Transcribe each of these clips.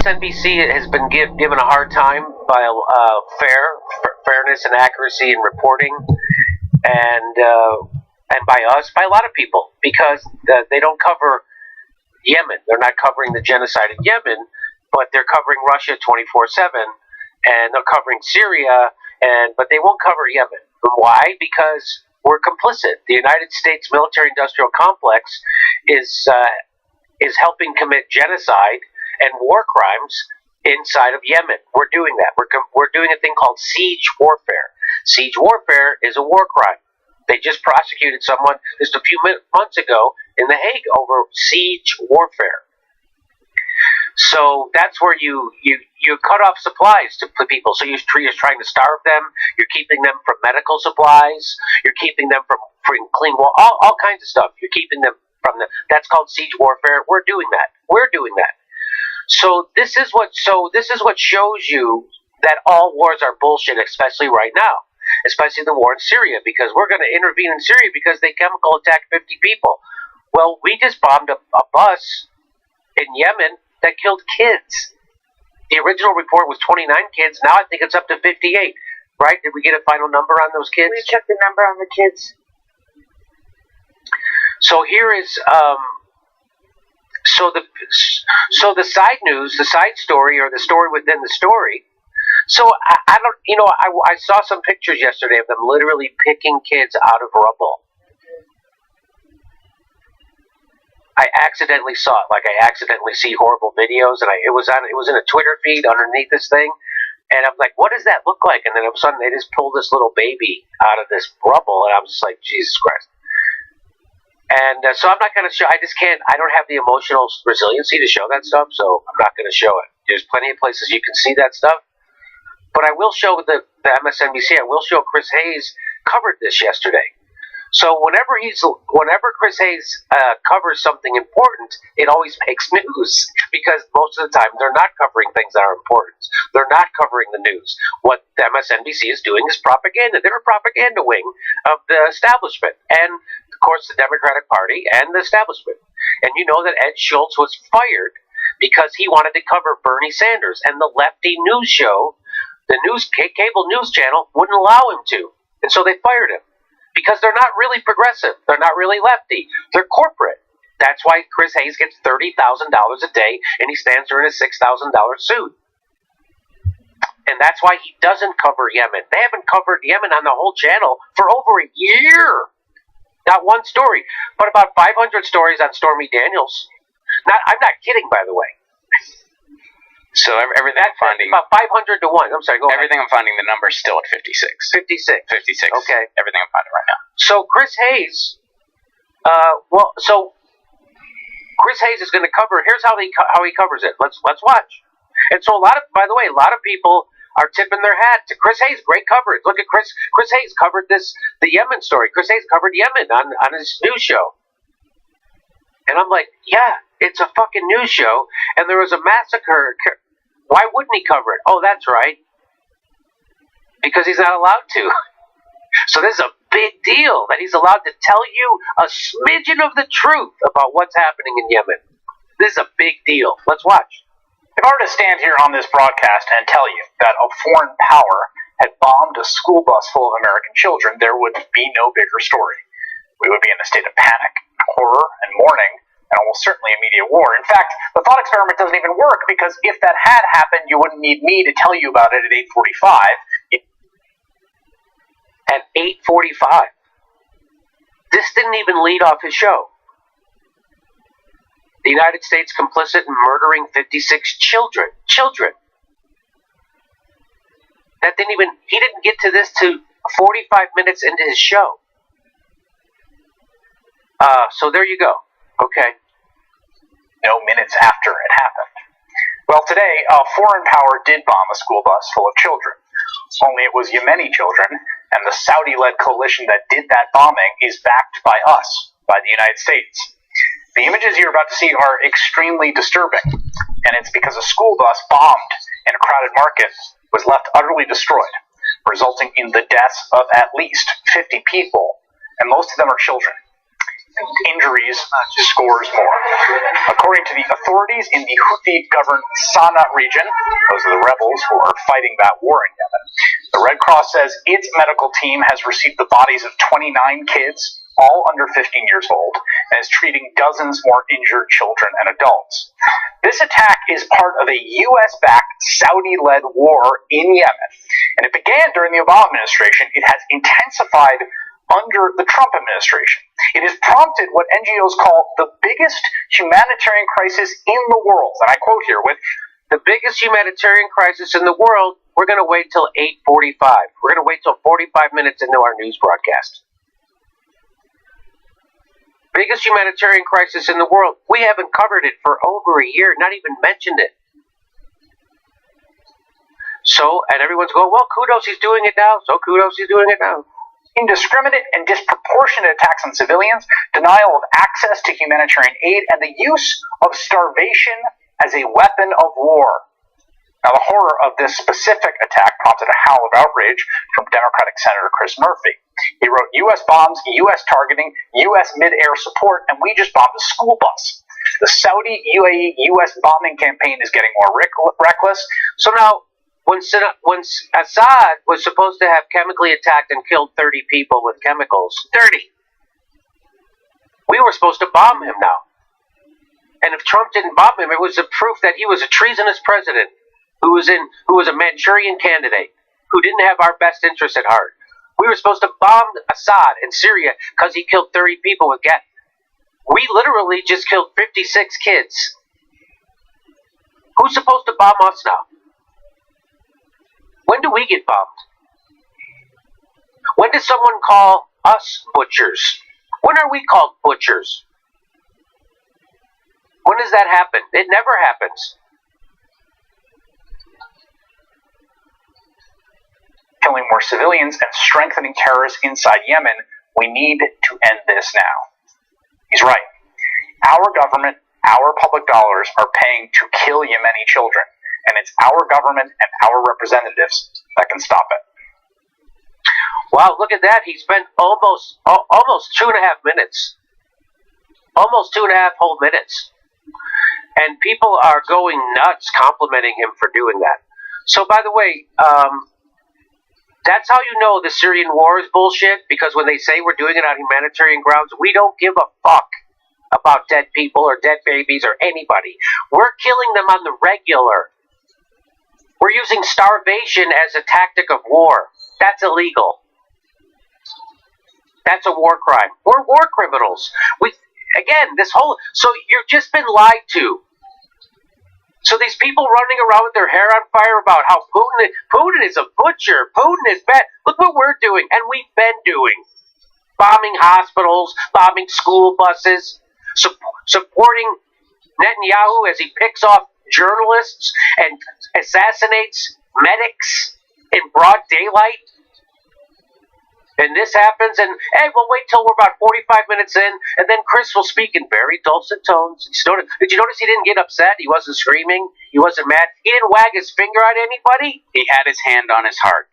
MSNBC has been given a hard time by fairness and accuracy in reporting, and by a lot of people, because they don't cover Yemen. They're not covering the genocide in Yemen, but they're covering Russia 24/7, and they're covering Syria, but they won't cover Yemen. Why? Because we're complicit. The United States military-industrial complex is helping commit genocide and war crimes inside of Yemen. We're doing that. We're doing a thing called siege warfare. Siege warfare is a war crime. They just prosecuted someone just a few months ago in The Hague over siege warfare. So that's where you cut off supplies to people. So you're trying to starve them. You're keeping them from medical supplies. You're keeping them from clean water. All kinds of stuff. You're keeping them from the. That's called siege warfare. We're doing that. So this is what shows you that all wars are bullshit, especially right now, especially the war in Syria, because we're going to intervene in Syria because they chemical attacked 50 people. Well, we just bombed a bus in Yemen that killed kids. The original report was 29 kids. Now I think it's up to 58. Right? Did we get a final number on those kids? We checked the number on the kids. So here is the side news, the side story, or the story within the story. So I don't, I saw some pictures yesterday of them literally picking kids out of rubble. I accidentally saw it, like I accidentally see horrible videos, and it was in a Twitter feed underneath this thing, and I'm like, what does that look like? And then all of a sudden they just pulled this little baby out of this rubble, and I was just like, Jesus Christ. And so I'm not going to show. I just can't. I don't have the emotional resiliency to show that stuff, so I'm not going to show it. There's plenty of places you can see that stuff, but I will show the MSNBC. I will show Chris Hayes covered this yesterday. So whenever Chris Hayes covers something important, it always makes news, because most of the time they're not covering things that are important. They're not covering the news. What the MSNBC is doing is propaganda. They're a propaganda wing of the establishment, and of course the Democratic Party and the establishment. And you know that Ed Schultz was fired because he wanted to cover Bernie Sanders, and the lefty news show, the cable news channel, wouldn't allow him to, and so they fired him. Because they're not really progressive. They're not really lefty. They're corporate. That's why Chris Hayes gets $30,000 a day, and he stands there in a $6,000 suit. And that's why he doesn't cover Yemen. They haven't covered Yemen on the whole channel for over a year. Not one story, but about 500 stories on Stormy Daniels. I'm not kidding, by the way. So everything I'm finding, about 500 to 1. I'm sorry, go ahead. Everything I'm finding, the number is still at 56. 56. Okay. Everything I'm finding right now. So Chris Hayes, Chris Hayes is going to cover. Here's how he covers it. Let's watch. And so a lot of people are tipping their hat to Chris Hayes. Great coverage. Look at Chris Hayes covered the Yemen story. Chris Hayes covered Yemen on his news show. And I'm like, yeah, it's a fucking news show, and there was a massacre. Why wouldn't he cover it? Oh, that's right. Because he's not allowed to. So this is a big deal that he's allowed to tell you a smidgen of the truth about what's happening in Yemen. This is a big deal. Let's watch. If I were to stand here on this broadcast and tell you that a foreign power had bombed a school bus full of American children, there would be no bigger story. We would be in a state of panic, horror, and mourning, and almost certainly immediate war. In fact, the thought experiment doesn't even work, because if that had happened, you wouldn't need me to tell you about it at 8:45. At 8:45. This didn't even lead off his show. The United States complicit in murdering 56 children. He didn't get to this to 45 minutes into his show. So there you go. Okay. No minutes after it happened. Well, today, a foreign power did bomb a school bus full of children. Only it was Yemeni children, and the Saudi-led coalition that did that bombing is backed by us, by the United States. The images you're about to see are extremely disturbing, and it's because a school bus bombed in a crowded market was left utterly destroyed, resulting in the deaths of at least 50 people, and most of them are children. injuries scores more. According to the authorities in the Houthi-governed Sana'a region, those are the rebels who are fighting that war in Yemen, the Red Cross says its medical team has received the bodies of 29 kids, all under 15 years old, and is treating dozens more injured children and adults. This attack is part of a U.S.-backed, Saudi-led war in Yemen, and it began during the Obama administration. It has intensified under the Trump administration. It has prompted what NGOs call the biggest humanitarian crisis in the world, and I quote here with, "The biggest humanitarian crisis in the world, we're going to wait till 8:45. We're going to wait till 45 minutes into our news broadcast. Biggest humanitarian crisis in the world. We haven't covered it for over a year, not even mentioned it. So, and everyone's going, well, kudos, he's doing it now. So kudos, he's doing it now. Indiscriminate and disproportionate attacks on civilians, denial of access to humanitarian aid, and the use of starvation as a weapon of war." Now, the horror of this specific attack prompted a howl of outrage from Democratic Senator Chris Murphy. He wrote, "U.S. bombs, U.S. targeting, U.S. mid-air support, and we just bombed a school bus. The Saudi-UAE-U.S. bombing campaign is getting more reckless." So now, when Assad was supposed to have chemically attacked and killed 30 people with chemicals, 30, we were supposed to bomb him now. And if Trump didn't bomb him, it was a proof that he was a treasonous president who was a Manchurian candidate, who didn't have our best interests at heart. We were supposed to bomb Assad in Syria because he killed 30 people with gas. We literally just killed 56 kids. Who's supposed to bomb us now? When do we get bombed? When does someone call us butchers? When are we called butchers? When does that happen? It never happens. Killing more civilians and strengthening terrorists inside Yemen, we need to end this now. He's right. Our government, our public dollars are paying to kill Yemeni children, and it's our government and our representatives that can stop it. Wow, look at that. He spent almost 2.5 minutes. Almost 2.5 whole minutes. And people are going nuts complimenting him for doing that. So, by the way, that's how you know the Syrian war is bullshit, because when they say we're doing it on humanitarian grounds, we don't give a fuck about dead people or dead babies or anybody. We're killing them on the regular. We're using starvation as a tactic of war. That's illegal. That's a war crime. We're war criminals. So you've just been lied to. So these people running around with their hair on fire about how Putin is a butcher, Putin is bad. Look what we're doing, and we've been doing. Bombing hospitals, bombing school buses, supporting Netanyahu as he picks off journalists and assassinates medics in broad daylight. And this happens, and hey, we'll wait till we're about 45 minutes in, and then Chris will speak in very dulcet tones. Did you notice he didn't get upset? He wasn't screaming. He wasn't mad. He didn't wag his finger at anybody. He had his hand on his heart.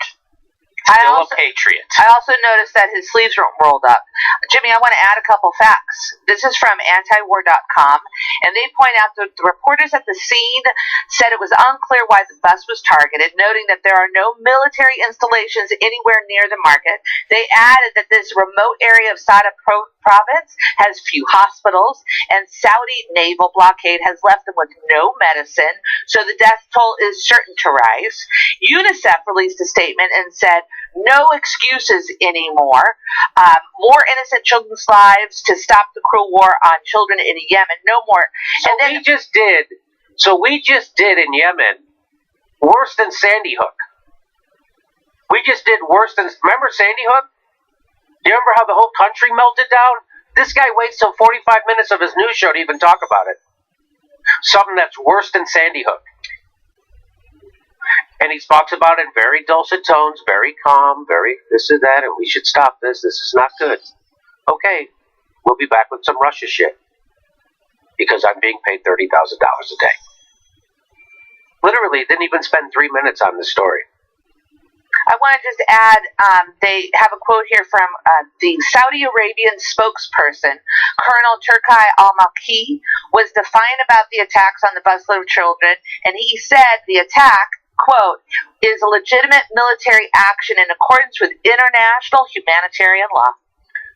Still a patriot. I also noticed that his sleeves weren't rolled up. Jimmy, I want to add a couple facts. This is from antiwar.com, and they point out that the reporters at the scene said it was unclear why the bus was targeted, noting that there are no military installations anywhere near the market. They added that this remote area of Sada province has few hospitals, and Saudi naval blockade has left them with no medicine, so the death toll is certain to rise. UNICEF released a statement and said, no excuses anymore. More innocent children's lives to stop the cruel war on children in Yemen. No more. So we just did in Yemen worse than Sandy Hook. We just did worse than... Remember Sandy Hook? Do you remember how the whole country melted down? This guy waits till 45 minutes of his news show to even talk about it. Something that's worse than Sandy Hook. And he talks about it in very dulcet tones, very calm, very this and that, and we should stop this. This is not good. Okay, we'll be back with some Russia shit. Because I'm being paid $30,000 a day. Literally, didn't even spend 3 minutes on this story. I want to just add, they have a quote here from the Saudi Arabian spokesperson, Colonel Turki al-Malki, was defiant about the attacks on the busload of children, and he said the attack, quote, is a legitimate military action in accordance with international humanitarian law.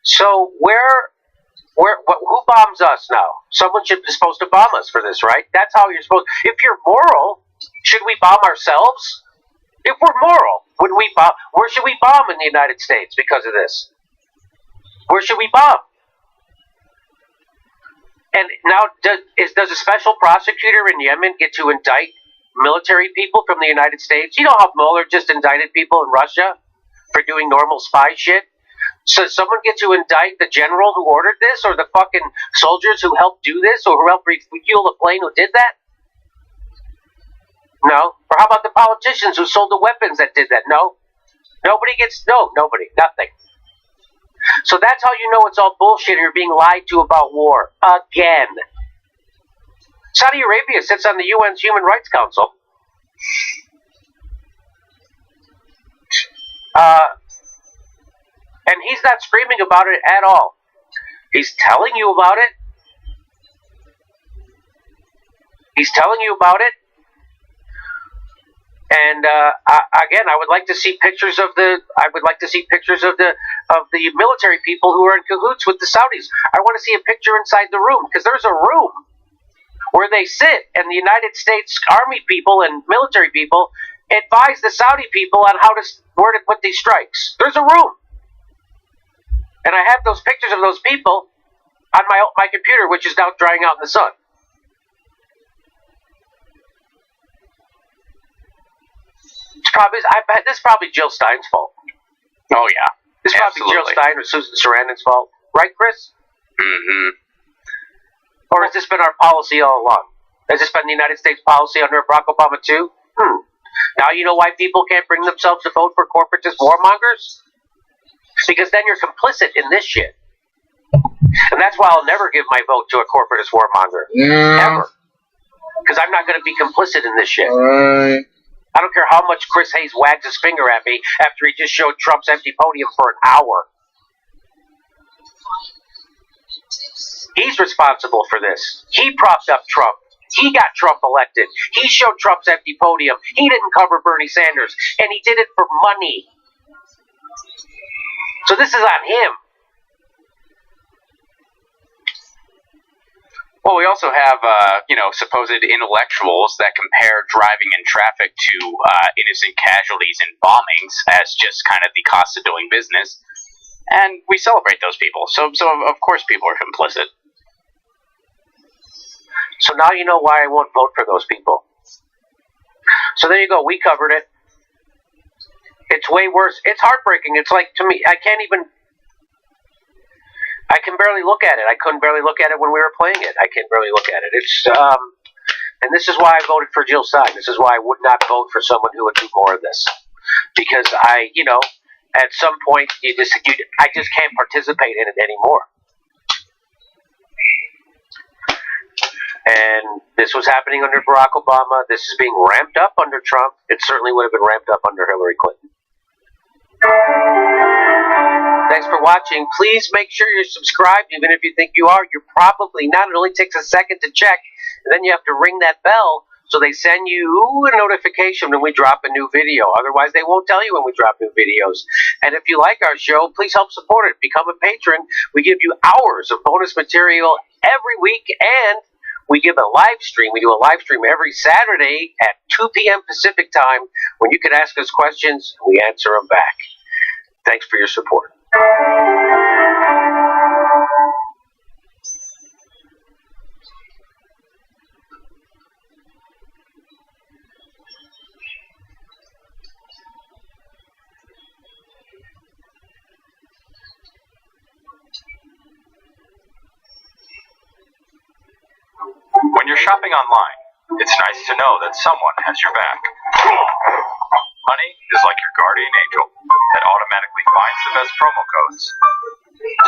So who bombs us now? Someone is supposed to bomb us for this, right? That's how you're supposed. If you're moral, should we bomb ourselves? If we're moral, wouldn't we bomb? Where should we bomb in the United States because of this? Where should we bomb? And now, does a special prosecutor in Yemen get to indict military people from the United States? You know how Mueller just indicted people in Russia for doing normal spy shit? So someone get to indict the general who ordered this, or the fucking soldiers who helped do this, or who helped refuel the plane who did that? No. Or how about the politicians who sold the weapons that did that? No. Nobody, nothing. So that's how you know it's all bullshit and you're being lied to about war. Again. Saudi Arabia sits on the UN's Human Rights Council. And he's not screaming about it at all. He's telling you about it. And again, I would like to see pictures of the military people who are in cahoots with the Saudis. I want to see a picture inside the room, because there's a room where they sit, and the United States Army people and military people advise the Saudi people on where to put these strikes. There's a room. And I have those pictures of those people on my computer, which is now drying out in the sun. This is probably Jill Stein's fault. Oh, yeah. This is probably Jill Stein or Susan Sarandon's fault. Right, Chris? Mm-hmm. Or has this been our policy all along? Has this been the United States policy under Barack Obama, too? Now you know why people can't bring themselves to vote for corporatist warmongers? Because then you're complicit in this shit. And that's why I'll never give my vote to a corporatist warmonger. Ever. Because I'm not going to be complicit in this shit. I don't care how much Chris Hayes wags his finger at me after he just showed Trump's empty podium for an hour. He's responsible for this. He propped up Trump. He got Trump elected. He showed Trump's empty podium. He didn't cover Bernie Sanders. And he did it for money. So this is on him. Well, we also have, supposed intellectuals that compare driving in traffic to innocent casualties in bombings as just kind of the cost of doing business. And we celebrate those people. So of course people are complicit. So now you know why I won't vote for those people. So there you go. We covered it. It's way worse. It's heartbreaking. It's like, to me, I can barely look at it. I couldn't barely look at it when we were playing it. I can barely look at it. It's, and this is why I voted for Jill Stein. This is why I would not vote for someone who would do more of this. Because at some point, I just can't participate in it anymore. And this was happening under Barack Obama. This is being ramped up under Trump. It certainly would have been ramped up under Hillary Clinton. Thanks for watching. Please make sure you're subscribed. Even if you think you are, you're probably not. It only takes a second to check. And then you have to ring that bell so they send you a notification when we drop a new video. Otherwise, they won't tell you when we drop new videos. And if you like our show, please help support it. Become a patron. We give you hours of bonus material every week, and we give a live stream. We do a live stream every Saturday at 2 p.m. Pacific time when you can ask us questions and we answer them back. Thanks for your support. When you're shopping online, it's nice to know that someone has your back. Honey is like your guardian angel that automatically finds the best promo codes,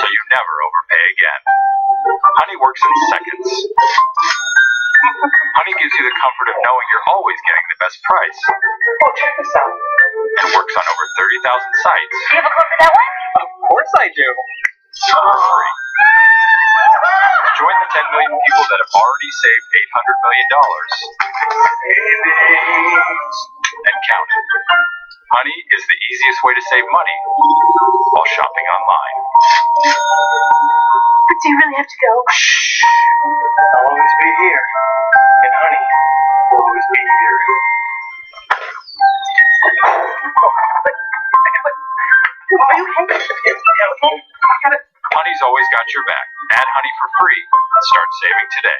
so you never overpay again. Honey works in seconds. Honey gives you the comfort of knowing you're always getting the best price. Oh, check this out. and works on over 30,000 sites. Do you have a code for that one? Of course I do. For free. Join the 10 million people that have already saved $800 million. And counting. Honey is the easiest way to save money while shopping online. But do you really have to go? Shh. I'll always be here. And honey will always be here. Are you okay? Yeah, okay. I got it. Honey's always got your back. Add Honey for free and start saving today.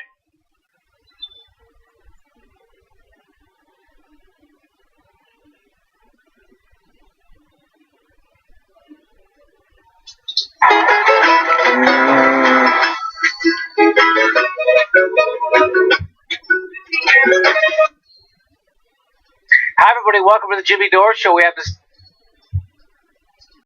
Hi, everybody. Welcome to the Jimmy Dore Show. We have this